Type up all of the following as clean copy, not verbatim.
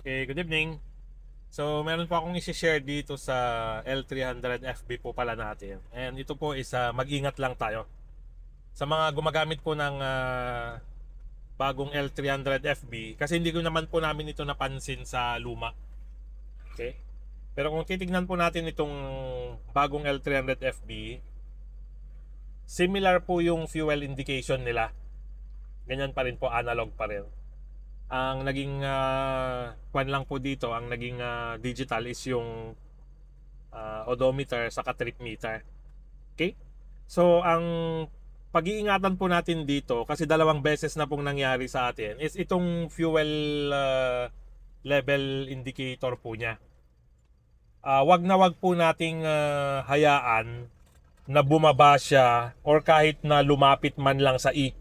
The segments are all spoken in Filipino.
Okay, good evening. So, meron po akong i-share dito sa L300 FB po pala natin. And ito po is mag-ingat lang tayo. Sa mga gumagamit po ng bagong L300 FB, kasi hindi ko naman po namin ito napansin sa luma. Okay? Pero kung titignan po natin itong bagong L300 FB, similar po yung fuel indication nila. Ganyan pa rin po, analog pa rin. Ang naging kwan lang po dito, ang naging digital is yung odometer sa trip meter. Okay? So, ang pag-iingatan po natin dito, kasi dalawang beses na pong nangyari sa atin, is itong fuel level indicator po niya. Wag po nating hayaan na bumaba siya or kahit na lumapit man lang sa E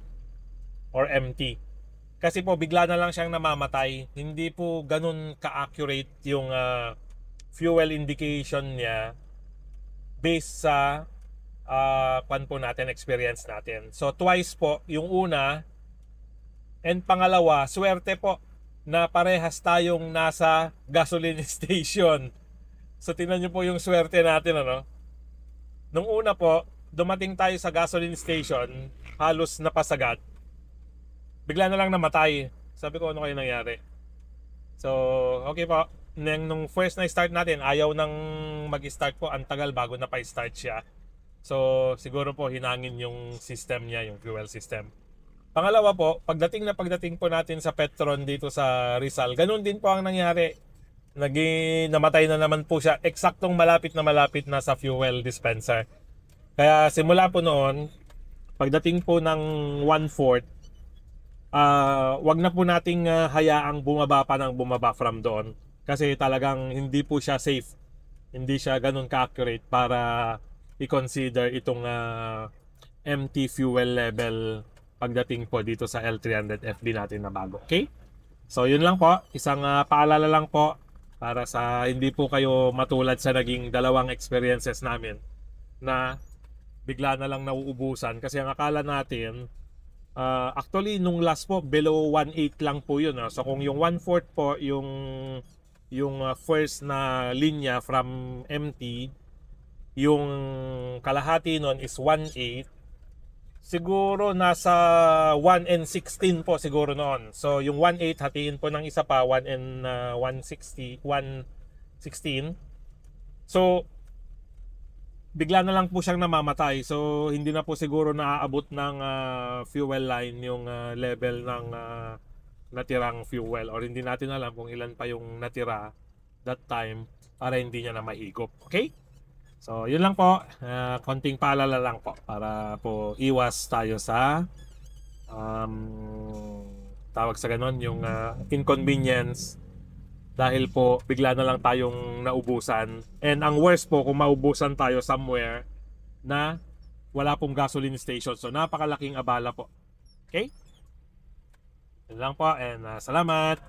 or empty. Kasi po bigla na lang siyang namamatay. Hindi po ganun ka-accurate yung fuel indication niya based sa kwan po natin, experience natin. So twice po, yung una and pangalawa, swerte po na parehas tayong nasa gasoline station. So tingnan niyo po yung swerte natin, ano? Nung una po, dumating tayo sa gasoline station, halos napasagat. Bigla na lang namatay. Sabi ko, ano kayo nangyari? So, okay po. Nung first na start natin, ayaw nang mag-start po. Ang tagal bago na pa-start siya. So, siguro po hinangin yung system niya, yung fuel system. Pangalawa po, pagdating po natin sa Petron dito sa Rizal, ganun din po ang nangyari. Namatay na naman po siya. Eksaktong malapit na sa fuel dispenser. Kaya simula po noon, pagdating po ng 1/4, wag na po nating hayaang bumaba pa ng bumaba from doon. Kasi talagang hindi po siya safe. Hindi siya ganun ka-accurate para i-consider itong empty fuel level pagdating po dito sa L300 FB natin na bago. Okay? So yun lang po. Isang paalala lang po para sa hindi po kayo matulad sa naging dalawang experiences namin na bigla na lang nauubusan. Kasi ang akala natin, actually nung last po below 1.8 lang po yun. So kung yung 1/4 po yung first na linya from empty, yung kalahati nun is 1.8, siguro nasa 1 and 16 po siguro noon. So yung 1.8 hatiin po ng isa pa 1 and 116. So bigla na lang po siyang namamatay. So hindi na po siguro naaabot ng fuel line yung level ng natirang fuel, or hindi natin alam kung ilan pa yung natira that time para hindi niya na mahigop. Okay? So yun lang po. Konting paalala lang po para po iwas tayo sa tawag sa ganon, yung inconvenience dahil po bigla na lang tayong naubusan. And ang worst po kung maubusan tayo somewhere na wala pong gasoline station. So napakalaking abala po. Okay? Yun lang po, and salamat.